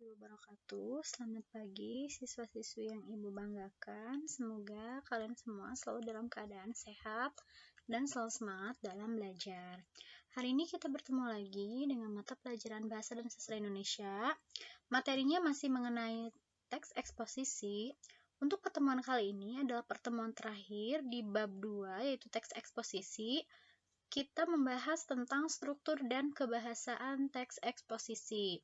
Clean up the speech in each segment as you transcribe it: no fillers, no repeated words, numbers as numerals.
wabarakatuh. Selamat pagi siswa-siswi yang Ibu banggakan. Semoga kalian semua selalu dalam keadaan sehat dan selalu semangat dalam belajar. Hari ini kita bertemu lagi dengan mata pelajaran Bahasa dan Sastra Indonesia. Materinya masih mengenai teks eksposisi. Untuk pertemuan kali ini adalah pertemuan terakhir di bab 2, yaitu teks eksposisi. Kita membahas tentang struktur dan kebahasaan teks eksposisi.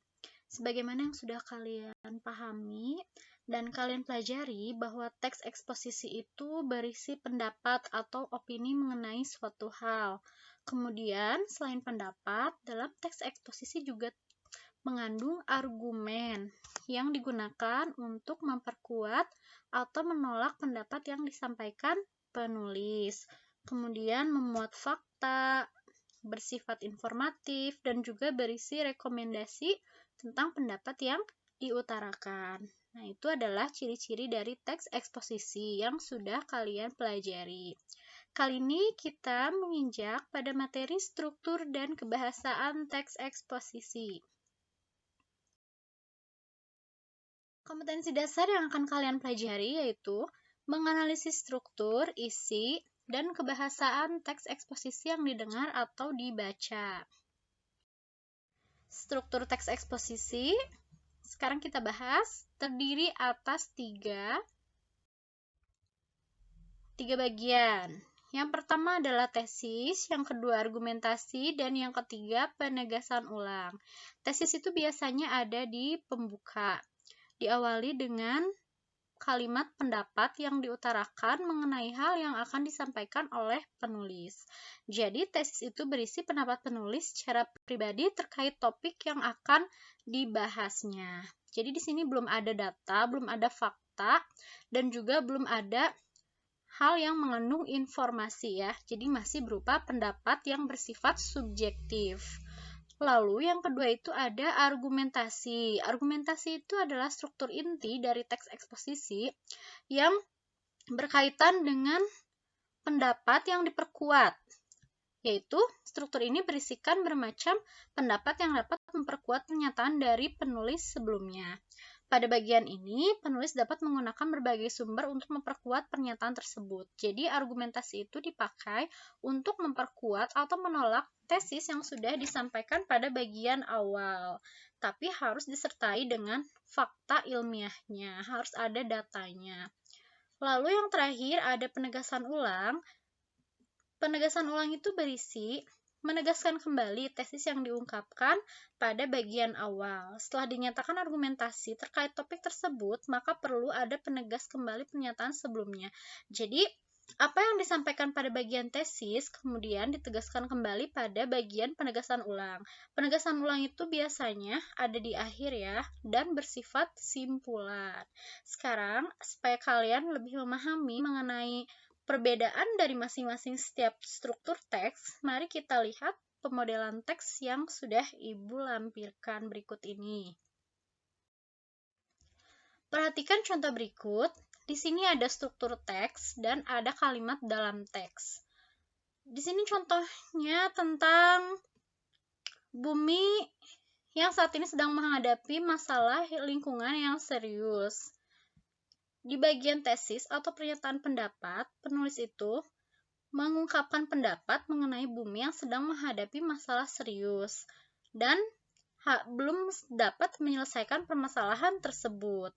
Sebagaimana yang sudah kalian pahami dan kalian pelajari bahwa teks eksposisi itu berisi pendapat atau opini mengenai suatu hal. Kemudian, selain pendapat, dalam teks eksposisi juga mengandung argumen yang digunakan untuk memperkuat atau menolak pendapat yang disampaikan penulis. Kemudian memuat fakta, bersifat informatif, dan juga berisi rekomendasi tentang pendapat yang diutarakan. Nah, itu adalah ciri-ciri dari teks eksposisi yang sudah kalian pelajari. Kali ini kita menginjak pada materi struktur dan kebahasaan teks eksposisi. Kompetensi dasar yang akan kalian pelajari yaitu menganalisis struktur, isi, dan kebahasaan teks eksposisi yang didengar atau dibaca. Struktur teks eksposisi, sekarang kita bahas, terdiri atas tiga bagian. Yang pertama adalah tesis, yang kedua argumentasi, dan yang ketiga penegasan ulang. Tesis itu biasanya ada di pembuka, diawali dengan kalimat pendapat yang diutarakan mengenai hal yang akan disampaikan oleh penulis. Jadi, tesis itu berisi pendapat penulis secara pribadi terkait topik yang akan dibahasnya. Jadi, di sini belum ada data, belum ada fakta, dan juga belum ada hal yang mengandung informasi ya. Jadi, masih berupa pendapat yang bersifat subjektif. Lalu yang kedua itu ada argumentasi. Argumentasi itu adalah struktur inti dari teks eksposisi yang berkaitan dengan pendapat yang diperkuat. Yaitu struktur ini berisikan bermacam pendapat yang dapat memperkuat pernyataan dari penulis sebelumnya. Pada bagian ini, penulis dapat menggunakan berbagai sumber untuk memperkuat pernyataan tersebut. Jadi, argumentasi itu dipakai untuk memperkuat atau menolak tesis yang sudah disampaikan pada bagian awal. Tapi harus disertai dengan fakta ilmiahnya, harus ada datanya. Lalu yang terakhir ada penegasan ulang. Penegasan ulang itu berisi menegaskan kembali tesis yang diungkapkan pada bagian awal. Setelah dinyatakan argumentasi terkait topik tersebut, maka perlu ada penegas kembali pernyataan sebelumnya. Jadi, apa yang disampaikan pada bagian tesis, kemudian ditegaskan kembali pada bagian penegasan ulang. Penegasan ulang itu biasanya ada di akhir ya, dan bersifat simpulan. Sekarang, supaya kalian lebih memahami mengenai perbedaan dari masing-masing setiap struktur teks, mari kita lihat pemodelan teks yang sudah Ibu lampirkan berikut ini. Perhatikan contoh berikut. Di sini ada struktur teks dan ada kalimat dalam teks. Di sini contohnya tentang bumi yang saat ini sedang menghadapi masalah lingkungan yang serius. Di bagian tesis atau pernyataan pendapat, penulis itu mengungkapkan pendapat mengenai bumi yang sedang menghadapi masalah serius dan belum dapat menyelesaikan permasalahan tersebut.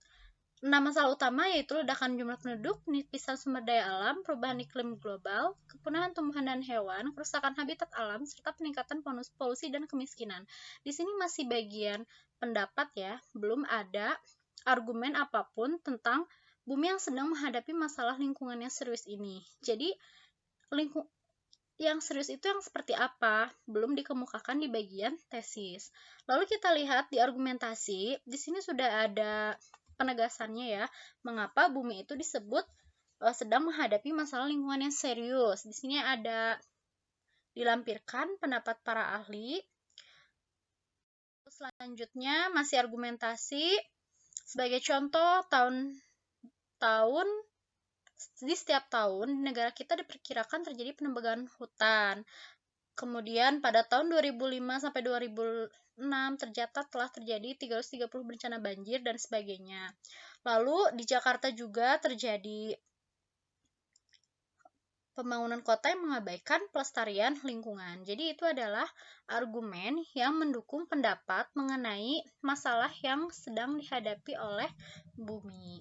6 masalah utama yaitu ledakan jumlah penduduk, penipisan sumber daya alam, perubahan iklim global, kepunahan tumbuhan dan hewan, kerusakan habitat alam, serta peningkatan polusi dan kemiskinan. Di sini masih bagian pendapat ya, belum ada argumen apapun tentang bumi yang sedang menghadapi masalah lingkungan yang serius ini. Jadi, yang serius itu yang seperti apa? Belum dikemukakan di bagian tesis. Lalu kita lihat di argumentasi, di sini sudah ada penegasannya ya, mengapa bumi itu disebut sedang menghadapi masalah lingkungan yang serius. Di sini ada dilampirkan pendapat para ahli. Selanjutnya masih argumentasi. Sebagai contoh, di setiap tahun di negara kita diperkirakan terjadi penebangan hutan. Kemudian pada tahun 2005 sampai 2006 tercatat telah terjadi 330 bencana banjir dan sebagainya. Lalu di Jakarta juga terjadi pembangunan kota yang mengabaikan pelestarian lingkungan. Jadi itu adalah argumen yang mendukung pendapat mengenai masalah yang sedang dihadapi oleh bumi.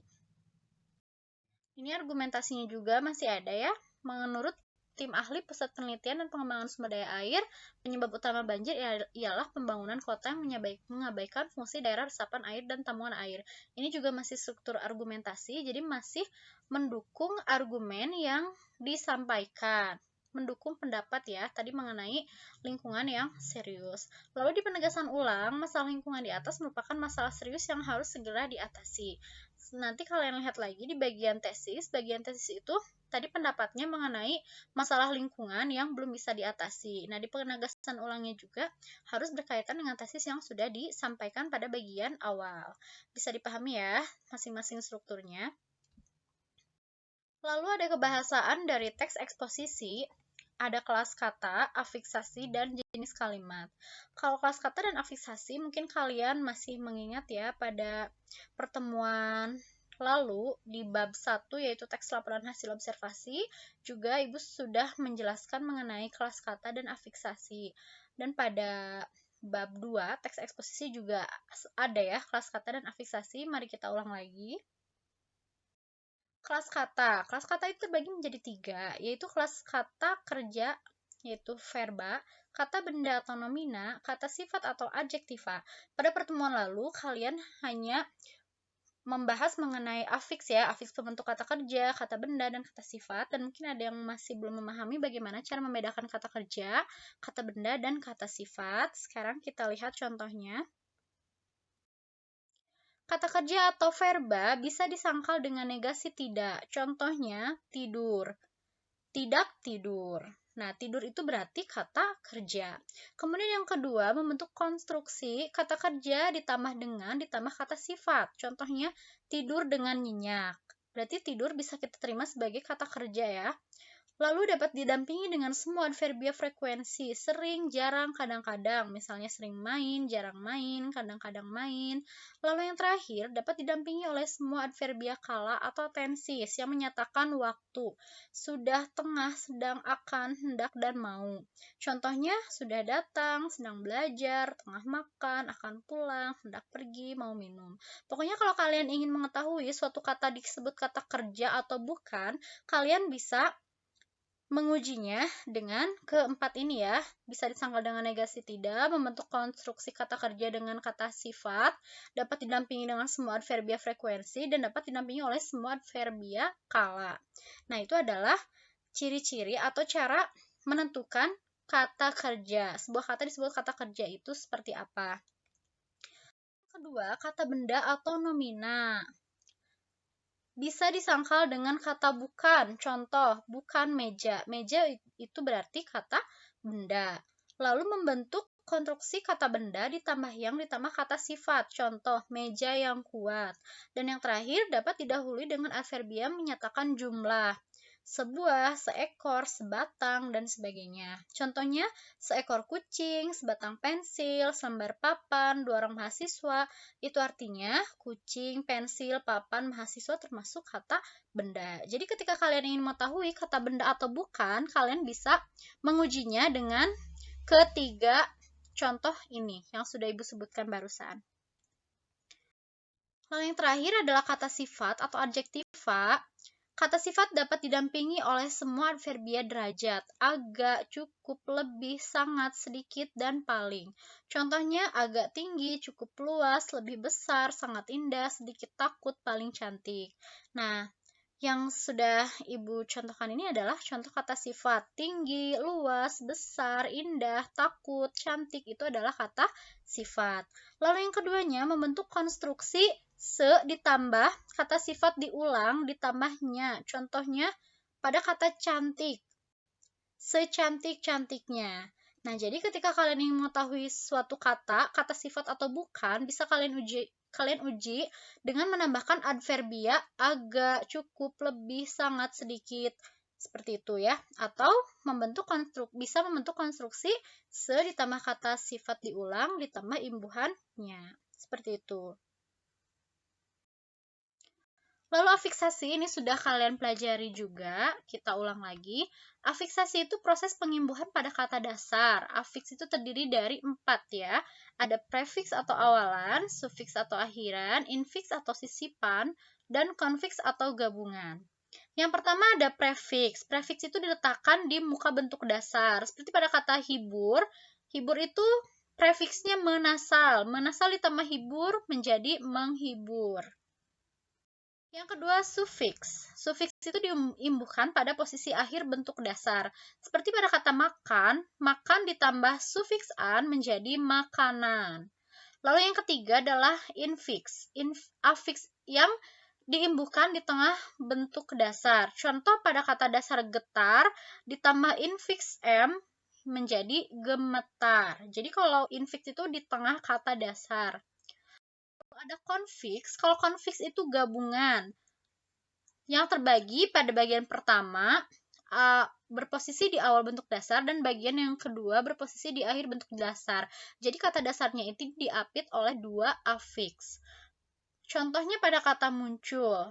Ini argumentasinya juga masih ada ya. Menurut tim ahli Pusat Penelitian dan Pengembangan Sumber Daya Air, penyebab utama banjir ialah pembangunan kota yang mengabaikan fungsi daerah resapan air dan tampungan air. Ini juga masih struktur argumentasi, jadi masih mendukung argumen yang disampaikan. Mendukung pendapat ya, tadi mengenai lingkungan yang serius. Lalu di penegasan ulang, masalah lingkungan di atas merupakan masalah serius yang harus segera diatasi. Nanti kalian lihat lagi di bagian tesis itu tadi pendapatnya mengenai masalah lingkungan yang belum bisa diatasi. Nah, di penegasan ulangnya juga harus berkaitan dengan tesis yang sudah disampaikan pada bagian awal. Bisa dipahami ya masing-masing strukturnya. Lalu ada kebahasaan dari teks eksposisi, ada kelas kata, afiksasi, dan jenis kalimat. Kalau kelas kata dan afiksasi mungkin kalian masih mengingat ya pada pertemuan lalu di bab 1 yaitu teks laporan hasil observasi, juga Ibu sudah menjelaskan mengenai kelas kata dan afiksasi. Dan pada bab 2 teks eksposisi juga ada ya kelas kata dan afiksasi. Mari kita ulang lagi. Kelas kata itu terbagi menjadi 3, yaitu kelas kata kerja, yaitu verba, kata benda atau nomina, kata sifat atau adjektiva. Pada pertemuan lalu, kalian hanya membahas mengenai afiks ya, afiks pembentuk kata kerja, kata benda, dan kata sifat, dan mungkin ada yang masih belum memahami bagaimana cara membedakan kata kerja, kata benda, dan kata sifat. Sekarang kita lihat contohnya. Kata kerja atau verba bisa disangkal dengan negasi tidak. Contohnya, tidur. Tidak tidur. Nah, tidur itu berarti kata kerja. Kemudian yang kedua, membentuk konstruksi kata kerja ditambah kata sifat. Contohnya, tidur dengan nyenyak. Berarti tidur bisa kita terima sebagai kata kerja ya. Lalu dapat didampingi dengan semua adverbia frekuensi, sering, jarang, kadang-kadang. Misalnya sering main, jarang main, kadang-kadang main. Lalu yang terakhir dapat didampingi oleh semua adverbia kala atau tensis yang menyatakan waktu. Sudah, tengah, sedang, akan, hendak, dan mau. Contohnya sudah datang, sedang belajar, tengah makan, akan pulang, hendak pergi, mau minum. Pokoknya kalau kalian ingin mengetahui suatu kata disebut kata kerja atau bukan, kalian bisa mengujinya dengan keempat ini ya, bisa disangkal dengan negasi tidak, membentuk konstruksi kata kerja dengan kata sifat, dapat didampingi dengan semua adverbia frekuensi, dan dapat didampingi oleh semua adverbia kala. Nah, itu adalah ciri-ciri atau cara menentukan kata kerja. Sebuah kata disebut kata kerja itu seperti apa. Kedua, kata benda atau nomina. Bisa disangkal dengan kata bukan. Contoh, bukan meja. Meja itu berarti kata benda. Lalu membentuk konstruksi kata benda ditambah kata sifat. Contoh, meja yang kuat. Dan yang terakhir dapat didahului dengan adverbia menyatakan jumlah. Sebuah, seekor, sebatang, dan sebagainya. Contohnya, seekor kucing, sebatang pensil, selembar papan, 2 orang mahasiswa. Itu artinya kucing, pensil, papan, mahasiswa termasuk kata benda. Jadi ketika kalian ingin mengetahui kata benda atau bukan, kalian bisa mengujinya dengan ketiga contoh ini yang sudah Ibu sebutkan barusan. Lalu yang terakhir adalah kata sifat atau adjektiva. Kata sifat dapat didampingi oleh semua adverbia derajat, agak, cukup, lebih, sangat, sedikit, dan paling. Contohnya agak tinggi, cukup luas, lebih besar, sangat indah, sedikit takut, paling cantik. Nah, yang sudah Ibu contohkan ini adalah contoh kata sifat. Tinggi, luas, besar, indah, takut, cantik itu adalah kata sifat. Lalu yang keduanya membentuk konstruksi ditambah kata sifat diulang ditambahnya. Contohnya pada kata cantik. Secantik-cantiknya. Nah, jadi ketika kalian ingin mengetahui suatu kata sifat atau bukan, bisa kalian uji dengan menambahkan adverbia agak, cukup, lebih, sangat, sedikit. Seperti itu ya. Atau bisa membentuk konstruksi se ditambah kata sifat diulang ditambah imbuhannya. Seperti itu. Lalu afiksasi ini sudah kalian pelajari juga, kita ulang lagi. Afiksasi itu proses pengimbuhan pada kata dasar. Afiks itu terdiri dari 4 ya. Ada prefiks atau awalan, sufiks atau akhiran, infiks atau sisipan, dan konfiks atau gabungan. Yang pertama ada prefiks. Prefiks itu diletakkan di muka bentuk dasar. Seperti pada kata hibur. Hibur itu prefiksnya menasal. Menasal ditambah hibur menjadi menghibur. Yang kedua, sufiks. Sufiks itu diimbuhkan pada posisi akhir bentuk dasar. Seperti pada kata makan, makan ditambah sufiks an menjadi makanan. Lalu yang ketiga adalah infiks. Afiks yang diimbuhkan di tengah bentuk dasar. Contoh pada kata dasar getar ditambah infiks m menjadi gemetar. Jadi kalau infiks itu di tengah kata dasar. Ada konfiks. Kalau konfiks itu gabungan yang terbagi pada bagian pertama berposisi di awal bentuk dasar dan bagian yang kedua berposisi di akhir bentuk dasar. Jadi kata dasarnya itu diapit oleh 2 afiks. Contohnya pada kata muncul,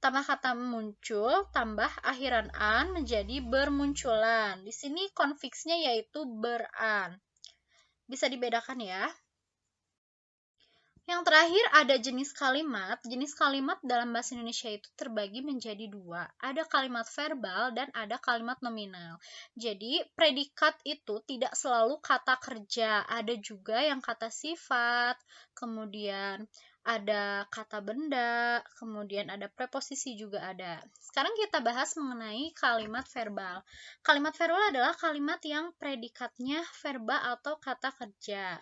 tambah kata muncul tambah akhiran an menjadi bermunculan. Di sini konfiksnya yaitu beran. Bisa dibedakan ya. Yang terakhir ada jenis kalimat. Jenis kalimat dalam bahasa Indonesia itu terbagi menjadi 2. Ada kalimat verbal dan ada kalimat nominal. Jadi predikat itu tidak selalu kata kerja. Ada juga yang kata sifat, kemudian ada kata benda, kemudian ada preposisi juga ada. Sekarang kita bahas mengenai kalimat verbal. Kalimat verbal adalah kalimat yang predikatnya verba atau kata kerja.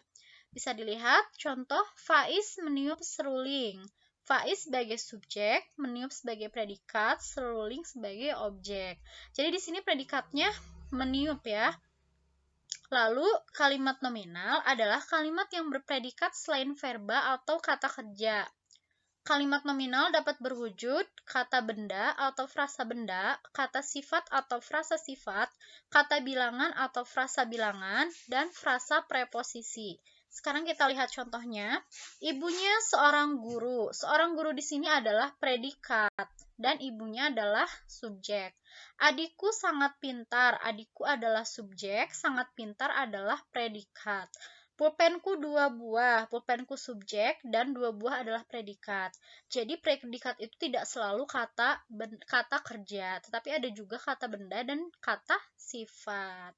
Bisa dilihat contoh Faiz meniup seruling. Faiz sebagai subjek, meniup sebagai predikat, seruling sebagai objek. Jadi di sini predikatnya meniup ya. Lalu kalimat nominal adalah kalimat yang berpredikat selain verba atau kata kerja. Kalimat nominal dapat berwujud kata benda atau frasa benda, kata sifat atau frasa sifat, kata bilangan atau frasa bilangan, dan frasa preposisi. Sekarang kita lihat contohnya. Ibunya seorang guru. Seorang guru di sini adalah predikat dan ibunya adalah subjek. Adikku sangat pintar. Adikku adalah subjek, sangat pintar adalah predikat. Pulpenku 2 buah. Pulpenku subjek dan 2 buah adalah predikat. Jadi predikat itu tidak selalu kata kerja, tetapi ada juga kata benda dan kata sifat.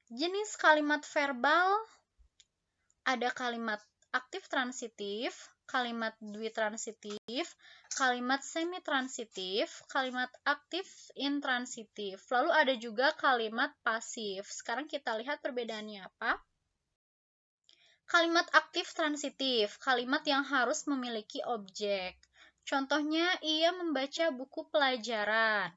Jenis kalimat verbal ada kalimat aktif transitif, kalimat dwitransitif, kalimat semitransitif, kalimat aktif intransitif. Lalu ada juga kalimat pasif. Sekarang kita lihat perbedaannya apa. Kalimat aktif transitif, kalimat yang harus memiliki objek. Contohnya, ia membaca buku pelajaran.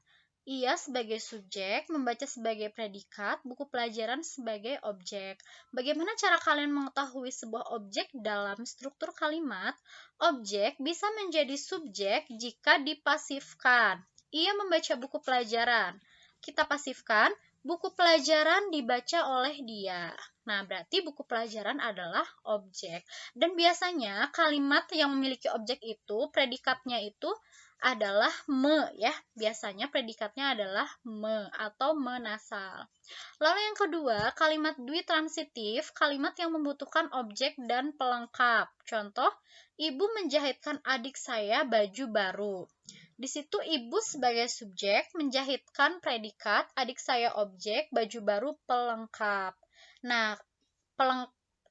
Ia sebagai subjek, membaca sebagai predikat, buku pelajaran sebagai objek. Bagaimana cara kalian mengetahui sebuah objek dalam struktur kalimat? Objek bisa menjadi subjek jika dipasifkan. Ia membaca buku pelajaran. Kita pasifkan, buku pelajaran dibaca oleh dia. Nah, berarti buku pelajaran adalah objek. Dan biasanya kalimat yang memiliki objek itu, predikatnya itu adalah me ya. Biasanya predikatnya adalah me atau menasal. Lalu yang kedua, kalimat dwitransitif, kalimat yang membutuhkan objek dan pelengkap. Contoh, ibu menjahitkan adik saya baju baru. Di situ ibu sebagai subjek menjahitkan predikat, adik saya objek, baju baru pelengkap. Nah,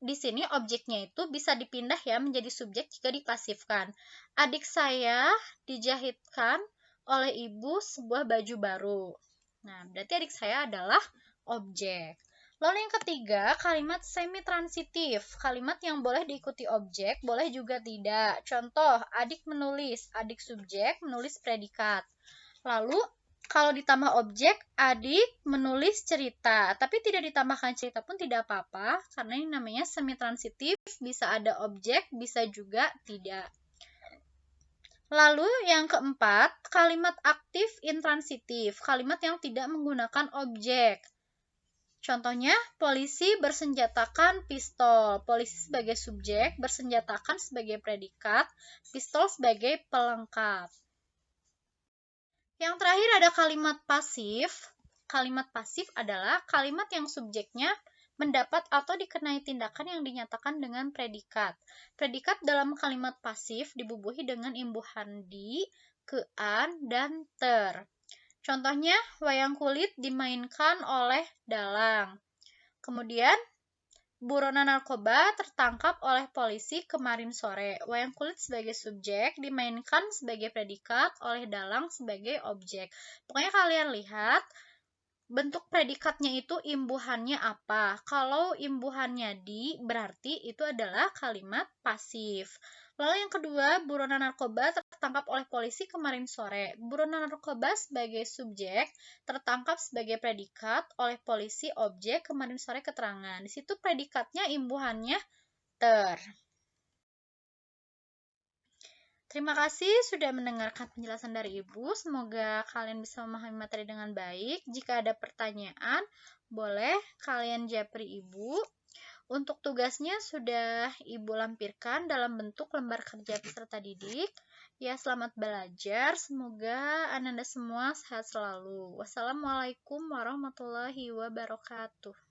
di sini objeknya itu bisa dipindah ya menjadi subjek jika dipasifkan. Adik saya dijahitkan oleh ibu sebuah baju baru. Nah, berarti adik saya adalah objek. Lalu yang ketiga, kalimat semitransitif. Kalimat yang boleh diikuti objek, boleh juga tidak. Contoh, adik menulis, adik subjek, menulis predikat. Lalu, kalau ditambah objek, adik menulis cerita. Tapi tidak ditambahkan cerita pun tidak apa-apa, karena ini namanya semitransitif, bisa ada objek, bisa juga tidak. Lalu yang keempat, kalimat aktif intransitif, kalimat yang tidak menggunakan objek. Contohnya, polisi bersenjatakan pistol. Polisi sebagai subjek, bersenjatakan sebagai predikat, pistol sebagai pelengkap. Yang terakhir ada kalimat pasif. Kalimat pasif adalah kalimat yang subjeknya mendapat atau dikenai tindakan yang dinyatakan dengan predikat. Predikat dalam kalimat pasif dibubuhi dengan imbuhan di, kean, dan ter. Contohnya, wayang kulit dimainkan oleh dalang. Kemudian, buronan narkoba tertangkap oleh polisi kemarin sore. Wayang kulit sebagai subjek dimainkan sebagai predikat oleh dalang sebagai objek. Pokoknya kalian lihat bentuk predikatnya itu imbuhannya apa. Kalau imbuhannya di, berarti itu adalah kalimat pasif. Lalu yang kedua, buronan narkoba tertangkap oleh polisi kemarin sore. Buronan narkoba sebagai subjek tertangkap sebagai predikat oleh polisi objek kemarin sore keterangan. Di situ predikatnya imbuhannya ter. Terima kasih sudah mendengarkan penjelasan dari Ibu. Semoga kalian bisa memahami materi dengan baik. Jika ada pertanyaan, boleh kalian japri Ibu. Untuk tugasnya sudah Ibu lampirkan dalam bentuk lembar kerja peserta didik. Ya, selamat belajar. Semoga Anda semua sehat selalu. Wassalamualaikum warahmatullahi wabarakatuh.